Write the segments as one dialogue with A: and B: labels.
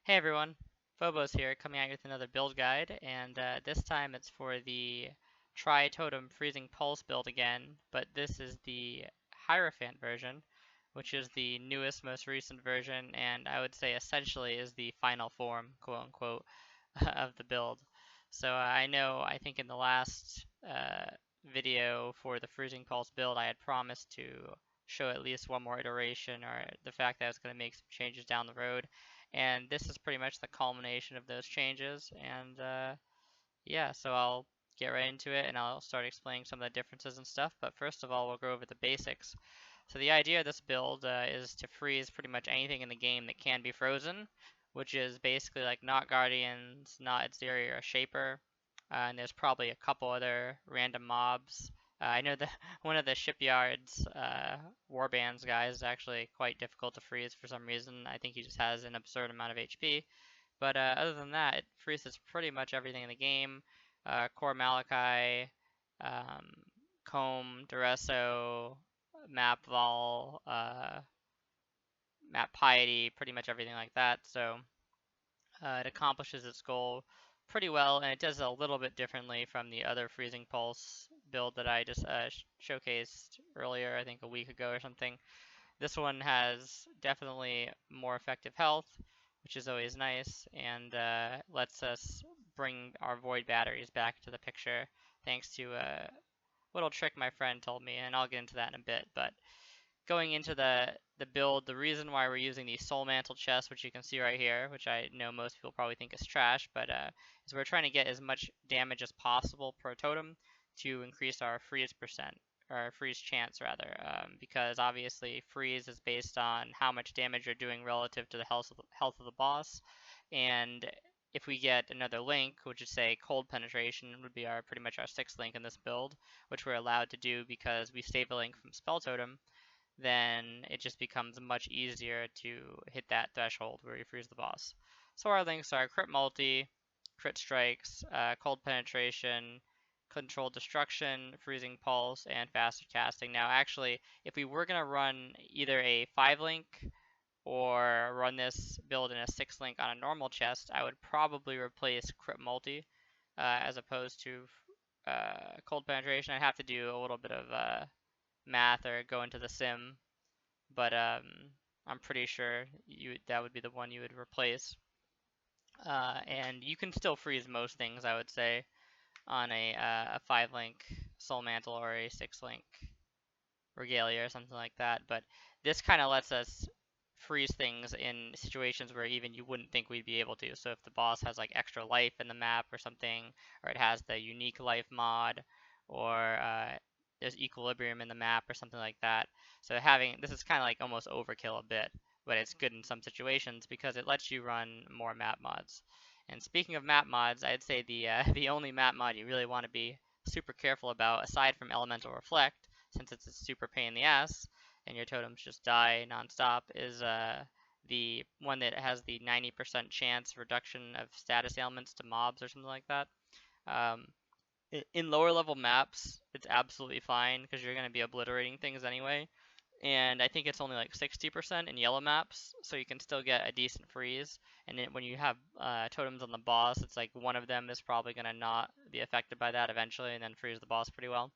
A: Hey everyone, Phobos here, coming at you with another build guide, and this time it's for the Totem Freezing Pulse build again, but this is the Hierophant version, which is the newest, most recent version, and I would say essentially is the final form, quote unquote, of the build. So I think in the last video for the Freezing Pulse build, I had promised to show at least one more iteration, or the fact that I was going to make some changes down the road. And this is pretty much the culmination of those changes. And yeah, so I'll get right into it and I'll start explaining some of the differences and stuff. But first of all, we'll go over the basics. So the idea of this build is to freeze pretty much anything in the game that can be frozen, which is basically like not Guardians, not Exterior or Shaper, and there's probably a couple other random mobs. I know that one of the shipyard's warbands guys is actually quite difficult to freeze for some reason. I think he just has an absurd amount of HP. But other than that, it freezes pretty much everything in the game. Core Malachi, um, Comb, Duresso, Map Vol, Map Piety, pretty much everything like that. So it accomplishes its goal pretty well, and it does it a little bit differently from the other Freezing Pulse build that I just showcased earlier, I think a week ago or something. This one has definitely more effective health, which is always nice, and lets us bring our void batteries back to the picture thanks to a little trick my friend told me, and I'll get into that in a bit. But going into the build, the reason why we're using the Soul Mantle chest, which you can see right here, which I know most people probably think is trash, but is we're trying to get as much damage as possible per totem to increase our freeze percent, or freeze chance rather, because obviously freeze is based on how much damage you're doing relative to the health of the boss, and if we get another link, which is say cold penetration, would be our pretty much our sixth link in this build, which we're allowed to do because we save a link from spell totem, then it just becomes much easier to hit that threshold where you freeze the boss. So our links are crit multi, crit strikes, cold penetration, controlled destruction, freezing pulse, and faster casting. Now actually, if we were going to run either a 5 link or run this build in a 6 link on a normal chest, I would probably replace crit multi as opposed to cold penetration. I'd have to do a little bit of math or go into the sim, but I'm pretty sure that would be the one you would replace. And you can still freeze most things, I would say, on a 5 link Soul Mantle or a 6 link Regalia or something like that. But this kind of lets us freeze things in situations where even you wouldn't think we'd be able to. So if the boss has like extra life in the map or something, or it has the unique life mod, or there's equilibrium in the map or something like that. So having this is kind of like almost overkill a bit, but it's good in some situations because it lets you run more map mods. And speaking of map mods, I'd say the the only map mod you really want to be super careful about, aside from Elemental Reflect, since it's a super pain in the ass, and your totems just die nonstop, is the one that has the 90% chance reduction of status ailments to mobs or something like that. Um, in lower level maps, it's absolutely fine because you're going to be obliterating things anyway. And I think it's only like 60% in yellow maps, so you can still get a decent freeze. And then when you have totems on the boss, it's like one of them is probably going to not be affected by that eventually and then freeze the boss pretty well.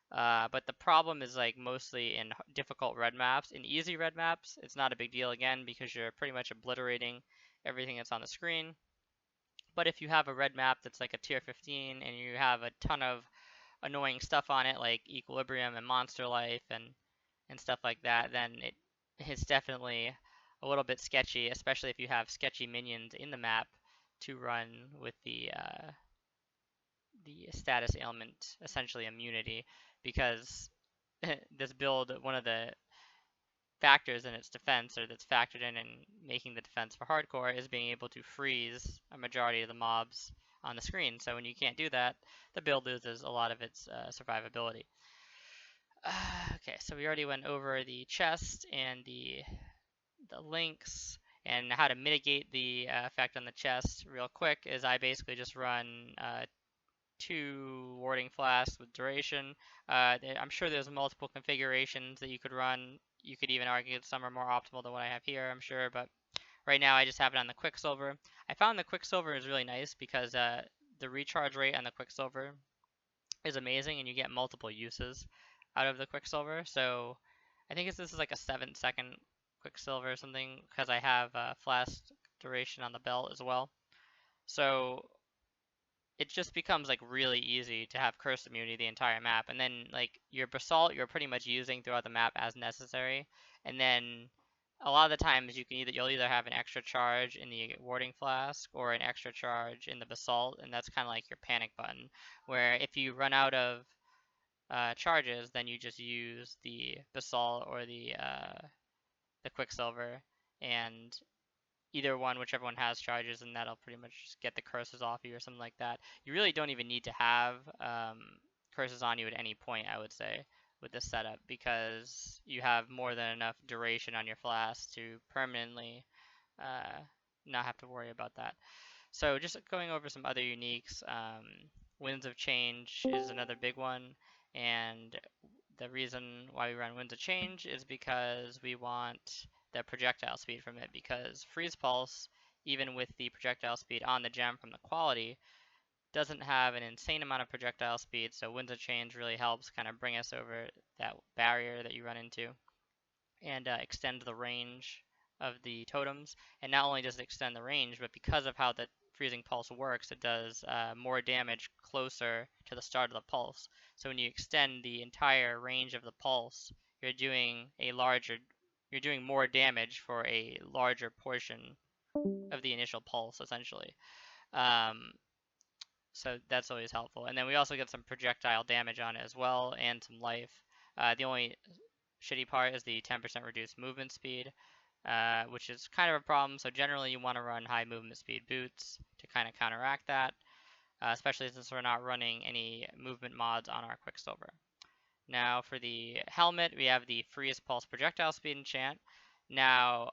A: But the problem is like mostly in difficult red maps. In easy red maps, it's not a big deal again because you're pretty much obliterating everything that's on the screen. But if you have a red map that's like a tier 15 and you have a ton of annoying stuff on it like equilibrium and monster life and stuff like that, then it's definitely a little bit sketchy, especially if you have sketchy minions in the map to run with the status ailment, essentially immunity, because this build, one of the factors in its defense, or that's factored in making the defense for hardcore, is being able to freeze a majority of the mobs on the screen. So when you can't do that, the build loses a lot of its survivability. Okay, so we already went over the chest and the links and how to mitigate the effect on the chest real quick. Is I basically just run 2 warding flasks with duration. I'm sure there's multiple configurations that you could run. You could even argue that some are more optimal than what I have here, I'm sure, but Right now I just have it on the Quicksilver. I found the Quicksilver is really nice because the recharge rate on the Quicksilver is amazing, and you get multiple uses out of the Quicksilver. So I think this is like a 7-second Quicksilver or something because I have Flask duration on the belt as well. So it just becomes like really easy to have curse immunity the entire map, and then like your basalt you're pretty much using throughout the map as necessary, and then a lot of the times you'll either have an extra charge in the warding flask or an extra charge in the basalt, and that's kind of like your panic button, where if you run out of charges, then you just use the basalt or the quicksilver, and either one, whichever one has charges, and that'll pretty much just get the curses off you or something like that. You really don't even need to have curses on you at any point, I would say, with this setup, because you have more than enough duration on your flask to permanently uh, not have to worry about that. So just going over some other uniques, Winds of Change is another big one, and the reason why we run Winds of Change is because we want the projectile speed from it, because Freeze Pulse, even with the projectile speed on the gem from the quality, doesn't have an insane amount of projectile speed, so Winds of Change really helps kind of bring us over that barrier that you run into and extend the range of the totems. And not only does it extend the range, but because of how the freezing pulse works, it does more damage closer to the start of the pulse. So when you extend the entire range of the pulse, you're doing more damage for a larger portion of the initial pulse, essentially. Um, so that's always helpful. And then we also get some projectile damage on it as well, and some life. The only shitty part is the 10% reduced movement speed, which is kind of a problem. So generally you want to run high movement speed boots to kind of counteract that, especially since we're not running any movement mods on our Quicksilver. Now for the helmet, we have the Freeze Pulse projectile speed enchant. Now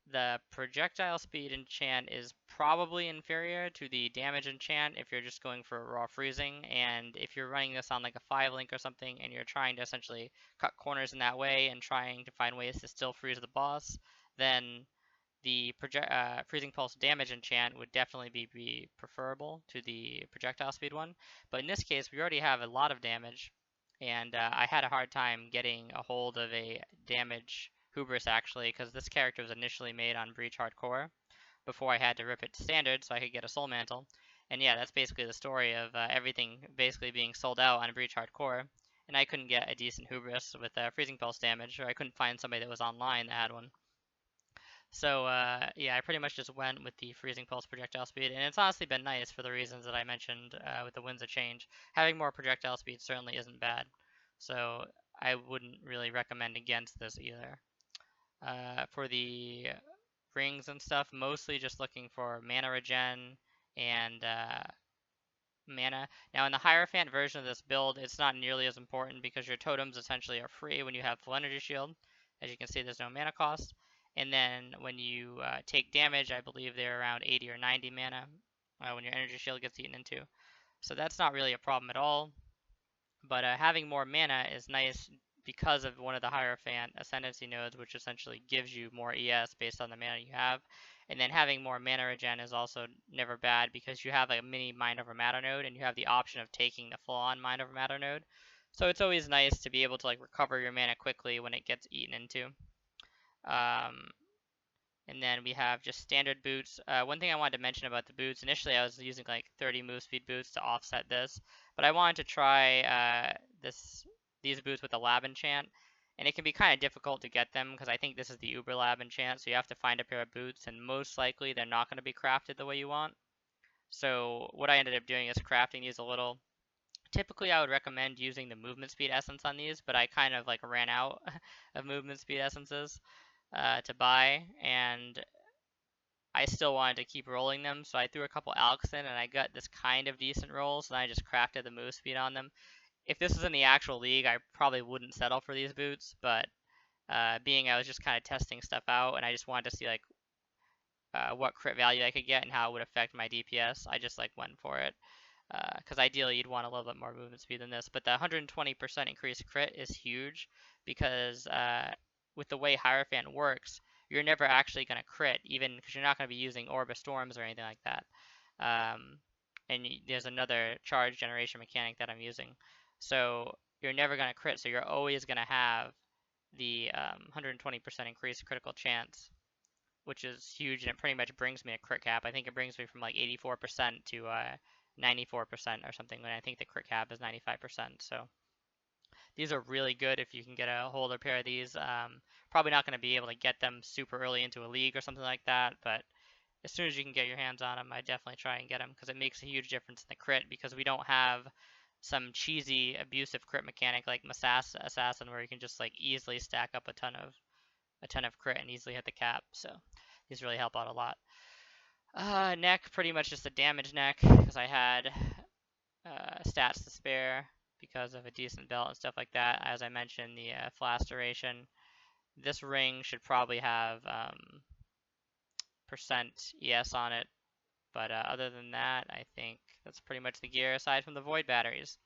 A: the projectile speed enchant is probably inferior to the damage enchant if you're just going for raw freezing, and if you're running this on like a 5-link or something and you're trying to essentially cut corners in that way and trying to find ways to still freeze the boss, then the freezing pulse damage enchant would definitely be preferable to the projectile speed one. But in this case, we already have a lot of damage, and I had a hard time getting a hold of a damage hubris actually, because this character was initially made on Breach Hardcore before I had to rip it to standard so I could get a soul mantle. And yeah, that's basically the story of everything basically being sold out on Breach Hardcore, and I couldn't get a decent hubris with freezing pulse damage, or I couldn't find somebody that was online that had one. So yeah, I pretty much just went with the freezing pulse projectile speed, and it's honestly been nice for the reasons that I mentioned with the Winds of Change. Having more projectile speed certainly isn't bad, so I wouldn't really recommend against this either. For the rings and stuff, mostly just looking for mana regen and mana. Now in the Hierophant version of this build, it's not nearly as important because your totems essentially are free when you have full energy shield. As you can see, there's no mana cost. And then when you take damage, I believe they're around 80 or 90 mana when your energy shield gets eaten into. So that's not really a problem at all. But having more mana is nice because of one of the Hierophant Ascendancy nodes, which essentially gives you more ES based on the mana you have. And then having more mana regen is also never bad because you have a mini Mind Over Matter node, and you have the option of taking the full-on Mind Over Matter node. So it's always nice to be able to like recover your mana quickly when it gets eaten into. Um, and then we have just standard boots. One thing I wanted to mention about the boots, initially I was using like 30 move speed boots to offset this, but I wanted to try these boots with a lab enchant, and it can be kind of difficult to get them because I think this is the Uber lab enchant, so you have to find a pair of boots, and most likely they're not going to be crafted the way you want. So what I ended up doing is crafting these a little. Typically I would recommend using the movement speed essence on these, but I kind of like ran out of movement speed essences to buy, and I still wanted to keep rolling them, so I threw a couple alks in, and I got this kind of decent rolls, and I just crafted the move speed on them. If this was in the actual league, I probably wouldn't settle for these boots, but being I was just kind of testing stuff out, and I just wanted to see like what crit value I could get and how it would affect my DPS, I just like went for it. Because ideally you'd want a little bit more movement speed than this, but the 120% increased crit is huge because with the way Hierophant works, you're never actually going to crit, even because you're not going to be using Orb of Storms or anything like that. And there's another charge generation mechanic that I'm using. So you're never going to crit, so you're always going to have the 120% increased critical chance, which is huge, and it pretty much brings me a crit cap. I think it brings me from like 84% to 94% or something, when I think the crit cap is 95%. So these are really good if you can get a hold of a pair of these. Probably not going to be able to get them super early into a league or something like that, but as soon as you can get your hands on them, I definitely try and get them, because it makes a huge difference in the crit, because we don't have some cheesy abusive crit mechanic like Assassin, where you can just like easily stack up a ton of crit and easily hit the cap. So these really help out a lot. Neck, pretty much just a damage neck, because I had stats to spare because of a decent belt and stuff like that. As I mentioned, the flask duration. This ring should probably have percent ES on it, but other than that, I think that's pretty much the gear, aside from the void batteries.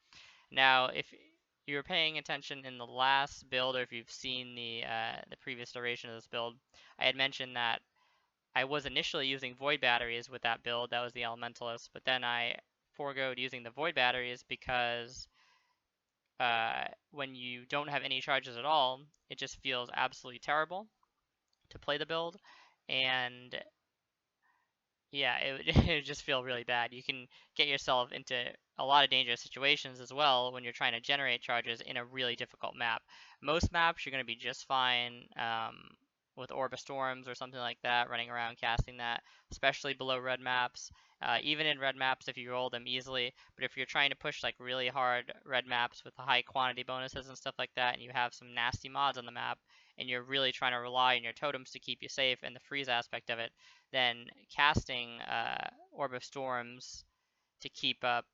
A: Now, if you were paying attention in the last build, or if you've seen the previous iteration of this build, I had mentioned that I was initially using void batteries with that build. That was the Elementalist, but then I foregoed using the void batteries because when you don't have any charges at all, it just feels absolutely terrible to play the build, and yeah, it would just feel really bad. You can get yourself into a lot of dangerous situations as well when you're trying to generate charges in a really difficult map. Most maps you're going to be just fine with Orb of Storms or something like that, running around casting that, especially below red maps. Even in red maps if you roll them easily, but if you're trying to push like really hard red maps with the high quantity bonuses and stuff like that, and you have some nasty mods on the map, and you're really trying to rely on your totems to keep you safe and the freeze aspect of it, then casting Orb of Storms to keep up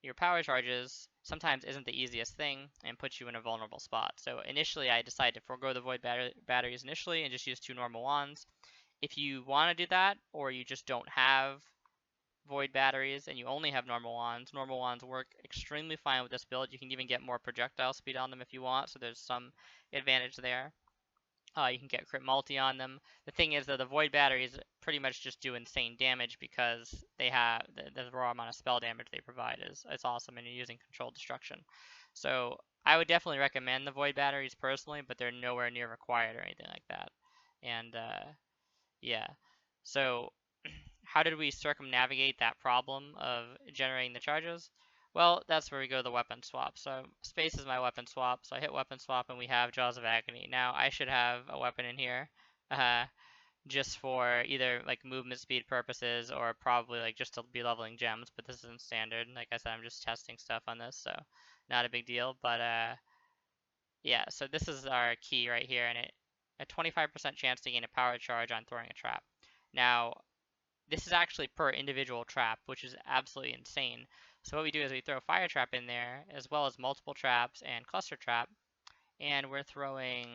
A: your power charges sometimes isn't the easiest thing and puts you in a vulnerable spot. So initially I decided to forego the void batteries initially and just use 2 normal wands. If you want to do that, or you just don't have void batteries and you only have normal wands work extremely fine with this build. You can even get more projectile speed on them if you want, so there's some advantage there. You can get crit multi on them. The thing is that the void batteries pretty much just do insane damage, because they have the raw amount of spell damage they provide is awesome, and you're using controlled destruction. So I would definitely recommend the void batteries personally, but they're nowhere near required or anything like that. And yeah, so how did we circumnavigate that problem of generating the charges? Well, that's where we go to the weapon swap. So space is my weapon swap. So I hit weapon swap and we have Jaws of Agony. Now I should have a weapon in here uh, just for either like movement speed purposes, or probably like just to be leveling gems, but this isn't standard. Like I said, I'm just testing stuff on this, so not a big deal. But yeah, so this is our key right here, and a 25% chance to gain a power charge on throwing a trap. Now, this is actually per individual trap, which is absolutely insane. So what we do is we throw fire trap in there, as well as multiple traps and cluster trap, and we're throwing,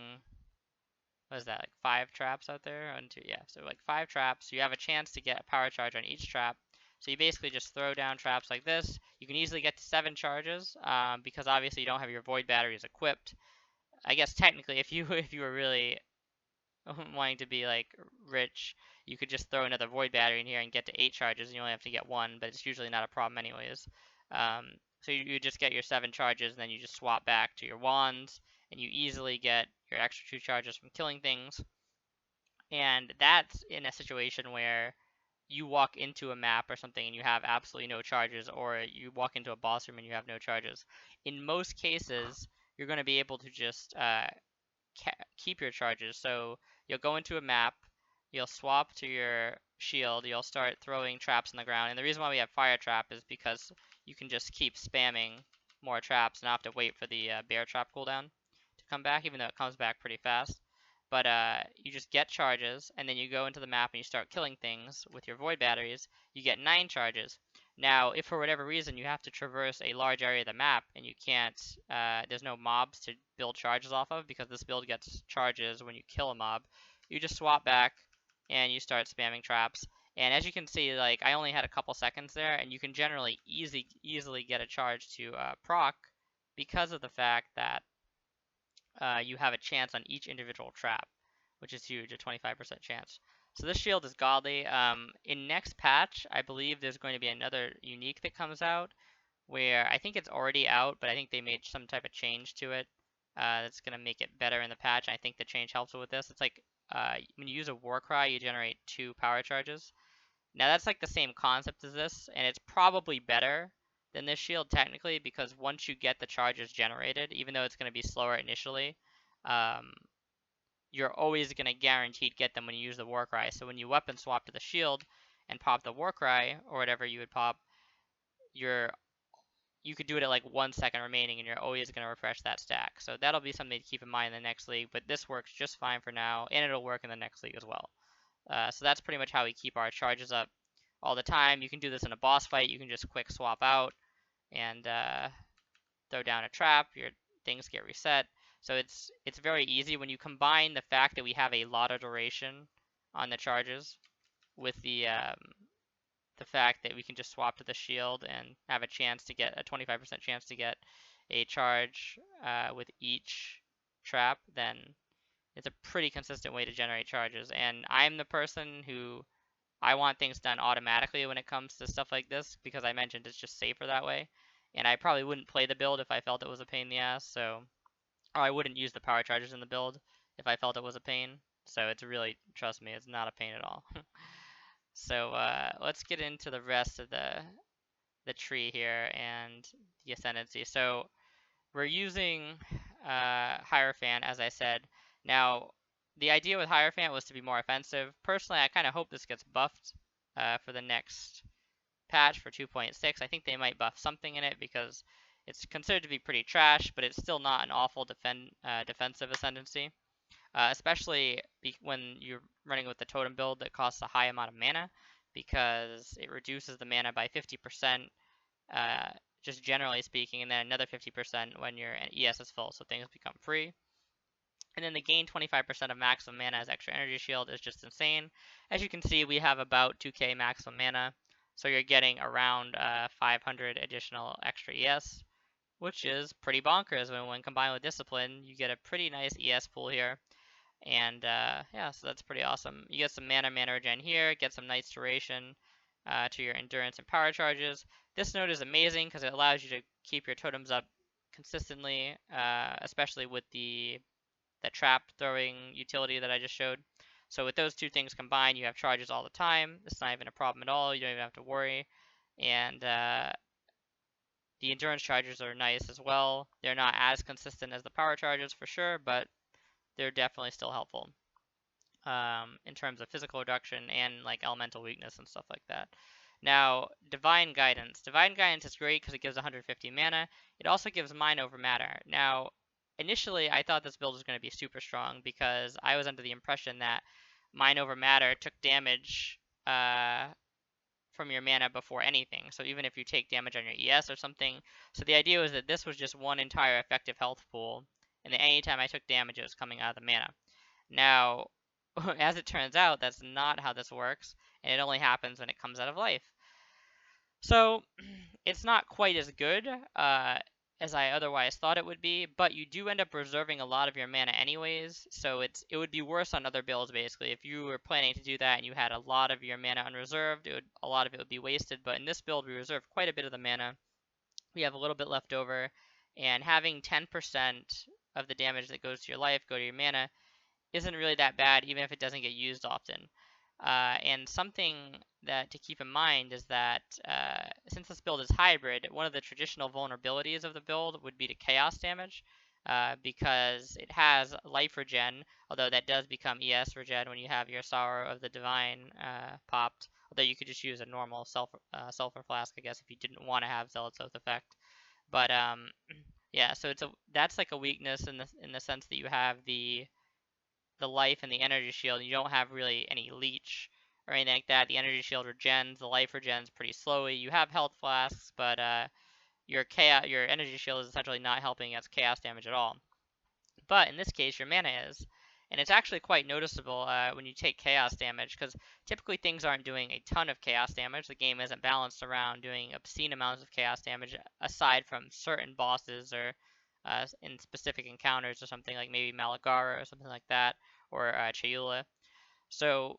A: what is that, like 5 traps out there? 1, 2, yeah, so like 5 traps. You have a chance to get a power charge on each trap. So you basically just throw down traps like this. You can easily get to 7 charges, because obviously you don't have your void batteries equipped. I guess technically, if you were really wanting to be like rich, you could just throw another void battery in here and get to 8 charges, and you only have to get 1, but it's usually not a problem anyways. So you just get your 7 charges, and then you just swap back to your wands, and you easily get your extra 2 charges from killing things. And that's in a situation where you walk into a map or something and you have absolutely no charges, or you walk into a boss room and you have no charges. In most cases, you're going to be able to just keep your charges. So you'll go into a map, you'll swap to your shield, you'll start throwing traps on the ground. And the reason why we have fire trap is because you can just keep spamming more traps and not have to wait for the bear trap cooldown to come back, even though it comes back pretty fast. But you just get charges, and then you go into the map and you start killing things with your void batteries. You get 9 charges. Now, if for whatever reason you have to traverse a large area of the map and you can't, there's no mobs to build charges off of, because this build gets charges when you kill a mob, you just swap back and you start spamming traps. And as you can see, like I only had a couple seconds there, and you can generally easily get a charge to proc, because of the fact that you have a chance on each individual trap. which is huge, a 25% chance. So this shield is godly. In next patch, I believe there's going to be another unique that comes out, where I think it's already out, but I think they made some type of change to it that's going to make it better in the patch. I think the change helps with this. It's like when you use a war cry, you generate 2 power charges. Now that's like the same concept as this, and it's probably better than this shield technically, because once you get the charges generated, even though it's going to be slower initially, um, you're always going to guaranteed get them when you use the war cry. So when you weapon swap to the shield and pop the war cry or whatever you would pop, you could do it at like 1 second remaining, and you're always going to refresh that stack. So that'll be something to keep in mind in the next league, but this works just fine for now, and it'll work in the next league as well. So that's pretty much how we keep our charges up all the time. You can do this in a boss fight. You can just quick swap out and throw down a trap. Your things get reset. So it's very easy when you combine the fact that we have a lot of duration on the charges with the fact that we can just swap to the shield and have a chance to get a 25% chance to get a charge with each trap. Then it's a pretty consistent way to generate charges. And I'm the person who I want things done automatically when it comes to stuff like this, because I mentioned it's just safer that way. And I probably wouldn't play the build if I felt it was a pain in the ass, so, or I wouldn't use the power charges in the build if I felt it was a pain. So it's really, trust me, it's not a pain at all. So let's get into the rest of the tree here and the Ascendancy. So we're using Hierophant, as I said. Now, the idea with Hierophant was to be more offensive. Personally, I kind of hope this gets buffed for the next patch for 2.6. I think they might buff something in it, because it's considered to be pretty trash, but it's still not an awful defensive Ascendancy. Especially when you're running with the Totem build that costs a high amount of mana, because it reduces the mana by 50%, just generally speaking, and then another 50% when your ES is full, so things become free. And then the gain 25% of maximum mana as extra energy shield is just insane. As you can see, we have about 2k maximum mana, so you're getting around 500 additional extra ES, which is pretty bonkers. When combined with Discipline, you get a pretty nice ES pool here. And yeah, so that's pretty awesome. You get some mana regen here, get some nice duration to your endurance and power charges. This node is amazing because it allows you to keep your totems up consistently, especially with the trap throwing utility that I just showed. So with those two things combined, you have charges all the time. It's not even a problem at all. You don't even have to worry. And the endurance charges are nice as well. They're not as consistent as the power charges for sure, but they're definitely still helpful in terms of physical reduction and like elemental weakness and stuff like that. Now, Divine Guidance. Divine Guidance is great because it gives 150 mana. It also gives Mind Over Matter. Now, initially, I thought this build was going to be super strong, because I was under the impression that Mind Over Matter took damage from your mana before anything. So even if you take damage on your ES or something. So the idea was that this was just one entire effective health pool, and that anytime I took damage, it was coming out of the mana. Now, as it turns out, that's not how this works, and it only happens when it comes out of life. So it's not quite as good as I otherwise thought it would be, but you do end up reserving a lot of your mana anyways, so it would be worse on other builds basically. If you were planning to do that and you had a lot of your mana unreserved, a lot of it would be wasted, but in this build we reserve quite a bit of the mana. We have a little bit left over, and having 10% of the damage that goes to your life go to your mana isn't really that bad, even if it doesn't get used often. And something that to keep in mind is that since this build is hybrid, one of the traditional vulnerabilities of the build would be to chaos damage, because it has life regen, although that does become ES regen when you have your Sorrow of the Divine popped. Although you could just use a normal sulfur flask, I guess, if you didn't want to have Zealot's Oath effect. But yeah, so that's like a weakness in the sense that you have the life and the energy shield, and you don't have really any leech or anything like that. The energy shield regens, the life regens pretty slowly. You have health flasks, but your energy shield is essentially not helping against chaos damage at all. But in this case, your mana is. And it's actually quite noticeable when you take chaos damage, because typically things aren't doing a ton of chaos damage. The game isn't balanced around doing obscene amounts of chaos damage, aside from certain bosses or in specific encounters or something like maybe Malagara or something like that, or Chayula. So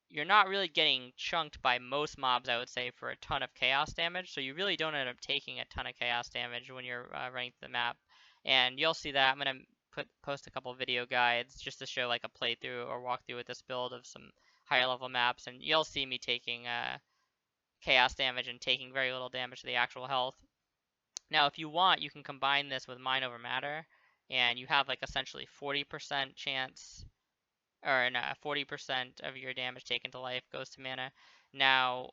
A: you're not really getting chunked by most mobs, I would say, for a ton of chaos damage. So you really don't end up taking a ton of chaos damage when you're running through the map. And you'll see that. I'm going to post a couple video guides just to show like a playthrough or walkthrough with this build of some higher level maps. And you'll see me taking chaos damage and taking very little damage to the actual health. Now, if you want, you can combine this with Mind Over Matter, and you have like essentially 40% chance, or no, 40% of your damage taken to life goes to mana. Now,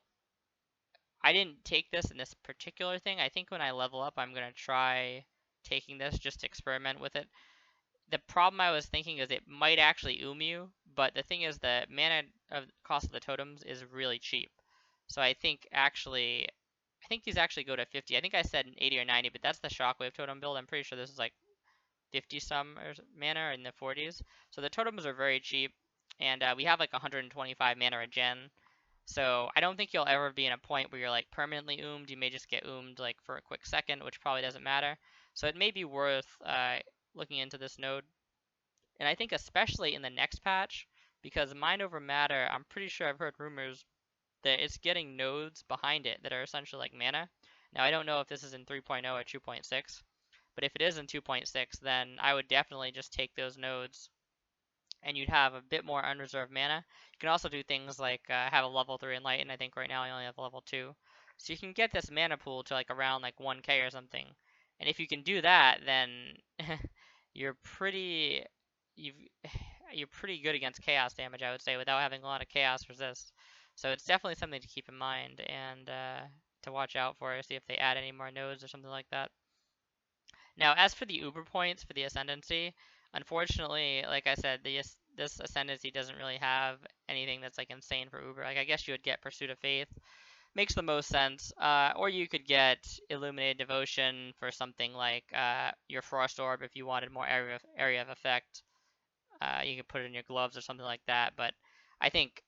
A: I didn't take this in this particular thing. I think when I level up, I'm going to try taking this just to experiment with it. The problem I was thinking is it might actually you, but the thing is the mana of cost of the totems is really cheap. So I think these actually go to 50. I think I said 80 or 90, but that's the shockwave totem build. I'm pretty sure this is like 50 some or mana in the 40s. So the totems are very cheap, and we have like 125 mana a gen. So I don't think you'll ever be in a point where you're like permanently oomed. You may just get oomed like for a quick second, which probably doesn't matter. So it may be worth looking into this node. And I think especially in the next patch, because Mind Over Matter, I'm pretty sure I've heard rumors that it's getting nodes behind it that are essentially like mana. Now I don't know if this is in 3.0 or 2.6, but if it is in 2.6, then I would definitely just take those nodes and you'd have a bit more unreserved mana. You can also do things like have a level 3 Enlighten. I think right now I only have level 2. So you can get this mana pool to like around like 1k or something. And if you can do that, then you're pretty you've you're pretty good against chaos damage, I would say, without having a lot of chaos resist. So it's definitely something to keep in mind and to watch out for, see if they add any more nodes or something like that. Now, as for the Uber points for the Ascendancy, unfortunately, like I said, this Ascendancy doesn't really have anything that's like insane for Uber. Like I guess you would get Pursuit of Faith, makes the most sense, or you could get Illuminated Devotion for something like your Frost Orb if you wanted more area of effect. You could put it in your gloves or something like that. But I think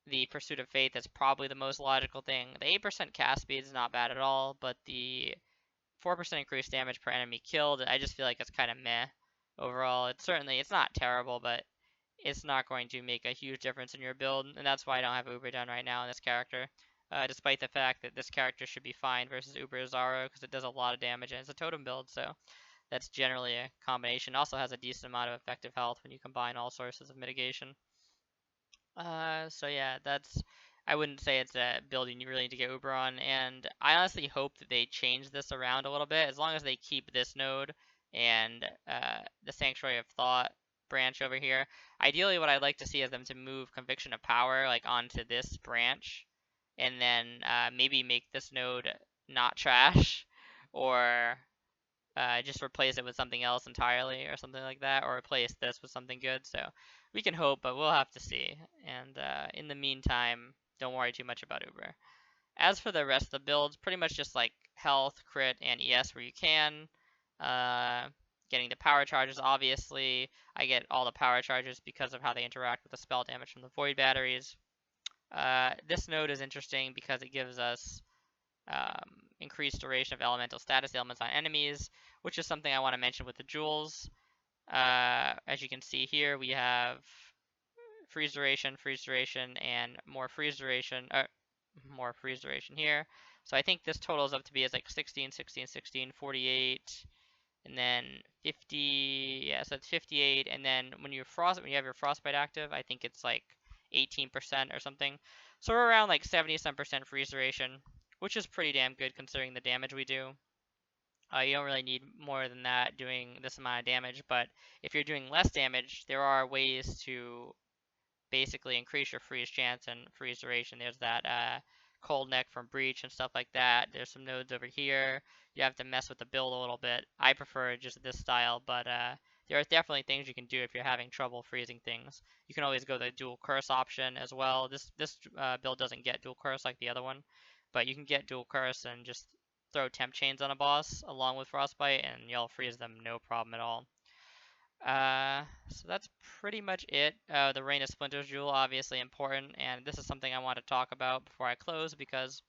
A: the Pursuit of Faith is probably the most logical thing. The 8% cast speed is not bad at all, but the 4% increased damage per enemy killed, I just feel like it's kind of meh overall. It's not terrible, but it's not going to make a huge difference in your build, and that's why I don't have Uber done right now in this character. Despite the fact that this character should be fine versus Uber Zaro, because it does a lot of damage, and it's a totem build, so that's generally a combination. Also has a decent amount of effective health when you combine all sources of mitigation. So yeah, I wouldn't say it's a building you really need to get Uber on, and I honestly hope that they change this around a little bit, as long as they keep this node and the Sanctuary of Thought branch over here. Ideally, what I'd like to see is them to move Conviction of Power like onto this branch, and then maybe make this node not trash, or just replace it with something else entirely or something like that, or replace this with something good. So we can hope, but we'll have to see. And in the meantime, don't worry too much about Uber. As for the rest of the builds, pretty much just like health, crit, and ES where you can. Getting the power charges, obviously. I get all the power charges because of how they interact with the spell damage from the void batteries. This node is interesting because it gives us increased duration of elemental status ailments on enemies, which is something I want to mention with the jewels. As you can see here, we have freeze duration, and more freeze duration here. So I think this totals up to be as like 16, 16, 16, 48, and then 50. Yeah, so it's 58. And then when you have your frostbite active, I think it's like 18% or something. So we're around like 70% freeze duration, which is pretty damn good considering the damage we do. You don't really need more than that doing this amount of damage, but if you're doing less damage, there are ways to basically increase your freeze chance and freeze duration. There's that cold neck from breach and stuff like that. There's some nodes over here. You have to mess with the build a little bit. I prefer just this style, but there are definitely things you can do if you're having trouble freezing things. You can always go the dual curse option as well. This build doesn't get dual curse like the other one, but you can get dual curse and just throw temp chains on a boss along with frostbite, and you'll freeze them no problem at all. So that's pretty much it. The Rain of Splinters jewel, obviously important, and this is something I want to talk about before I close, because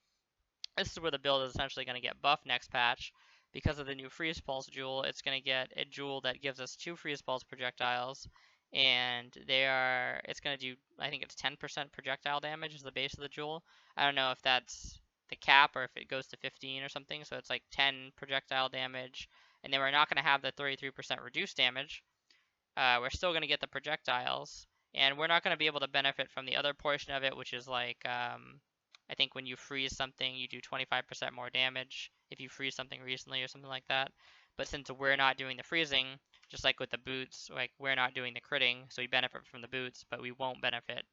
A: this is where the build is essentially going to get buffed next patch. Because of the new Freeze Pulse jewel, it's going to get a jewel that gives us 2 Freeze Pulse projectiles, and it's going to do, I think it's 10% projectile damage is the base of the jewel. I don't know if that's the cap or if it goes to 15 or something, so it's like 10 projectile damage, and then we're not going to have the 33% reduced damage. We're still going to get the projectiles, and we're not going to be able to benefit from the other portion of it, which is like, I think when you freeze something, you do 25% more damage if you freeze something recently or something like that. But since we're not doing the freezing, just like with the boots, like we're not doing the critting, so we benefit from the boots, but we won't benefit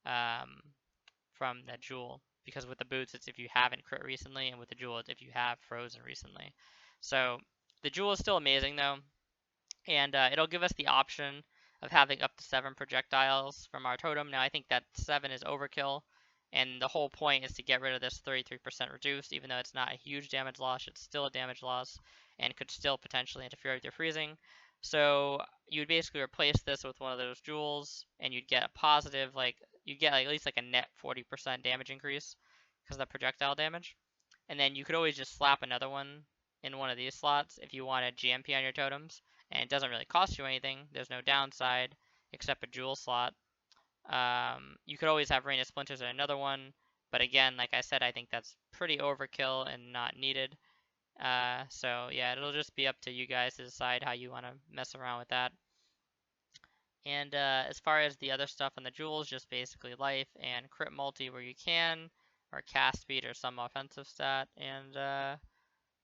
A: from that jewel. Because with the boots, it's if you haven't crit recently, and with the jewel, it's if you have frozen recently. So the jewel is still amazing though, and it'll give us the option of having up to 7 projectiles from our totem. Now I think that 7 is overkill, and the whole point is to get rid of this 33% reduced. Even though it's not a huge damage loss, it's still a damage loss and could still potentially interfere with your freezing. So you would basically replace this with one of those jewels, and you'd get a positive, like you'd get at least like a net 40% damage increase because of the projectile damage. And then you could always just slap another one in one of these slots if you want a GMP on your totems, and it doesn't really cost you anything. There's no downside except a jewel slot. You could always have Rain of Splinters in another one, but again, like I said, I think that's pretty overkill and not needed. So yeah, it'll just be up to you guys to decide how you want to mess around with that. And as far as the other stuff on the jewels, just basically life and crit multi where you can, or cast speed or some offensive stat. And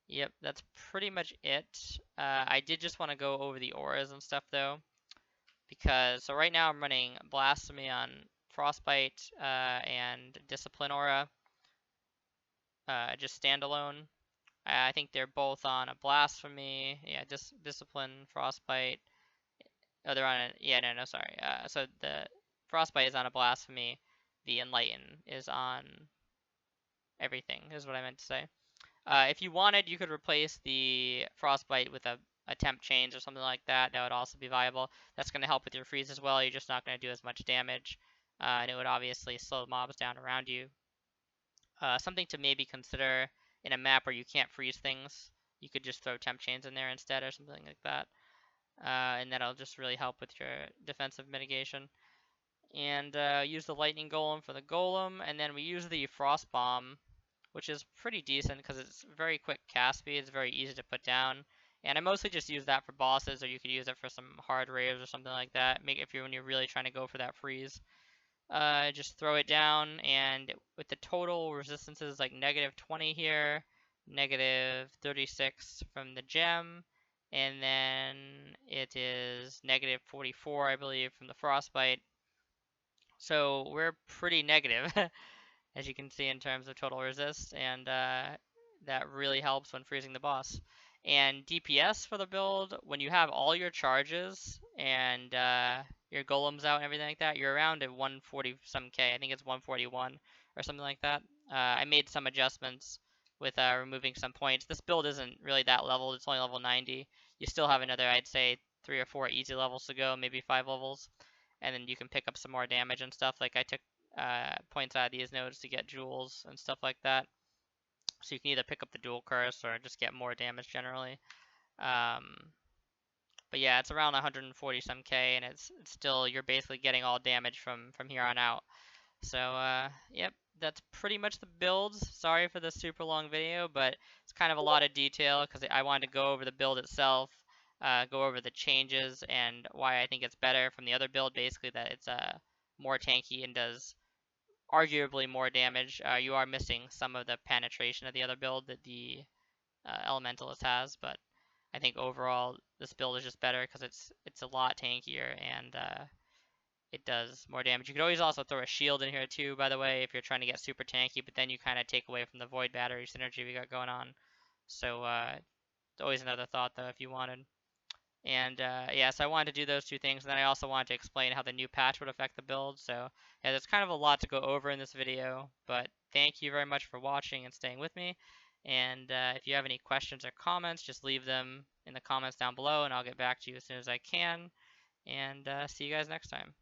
A: yep, that's pretty much it. I did just want to go over the auras and stuff though, because so right now I'm running Blasphemy on Frostbite and Discipline aura, just standalone. I think they're both on a Blasphemy. Yeah, Discipline, Frostbite. Oh, they're on a, yeah, no, sorry. So the Frostbite is on a Blasphemy. The Enlighten is on everything, is what I meant to say. If you wanted, you could replace the Frostbite with a temp change or something like that. That would also be viable. That's going to help with your freeze as well. You're just not going to do as much damage. And it would obviously slow mobs down around you. Something to maybe consider in a map where you can't freeze things. You could just throw temp chains in there instead or something like that. And that'll just really help with your defensive mitigation. And use the Lightning Golem for the Golem. And then we use the Frost Bomb, which is pretty decent because it's very quick cast speed. It's very easy to put down. And I mostly just use that for bosses, or you could use it for some hard raves or something like that. When you're really trying to go for that freeze. Just throw it down, and with the total resistances like -20 here, -36 from the gem, and then it is -44, I believe, from the frostbite. So we're pretty negative, as you can see in terms of total resist, and that really helps when freezing the boss. And DPS for the build, when you have all your charges and your golems out and everything like that, you're around at 140 some K. I think it's 141 or something like that. I made some adjustments with removing some points. This build isn't really that leveled. It's only level 90. You still have another, I'd say, 3 or 4 easy levels to go, maybe 5 levels. And then you can pick up some more damage and stuff. Like I took points out of these nodes to get jewels and stuff like that. So you can either pick up the dual curse or just get more damage generally. But yeah, it's around 140 some K, and it's still, you're basically getting all damage from here on out. So yep, that's pretty much the builds. Sorry for the super long video, but it's kind of a lot of detail because I wanted to go over the build itself, go over the changes and why I think it's better from the other build. Basically, that it's more tanky and does arguably more damage. You are missing some of the penetration of the other build that the Elementalist has, but I think overall this build is just better because it's a lot tankier and it does more damage. You could always also throw a shield in here too, by the way, if you're trying to get super tanky, but then you kind of take away from the Void Battery synergy we got going on. So it's always another thought though if you wanted. And yeah, so I wanted to do those two things, and then I also wanted to explain how the new patch would affect the build. So yeah, there's kind of a lot to go over in this video, but thank you very much for watching and staying with me. And if you have any questions or comments, just leave them in the comments down below, and I'll get back to you as soon as I can. And see you guys next time.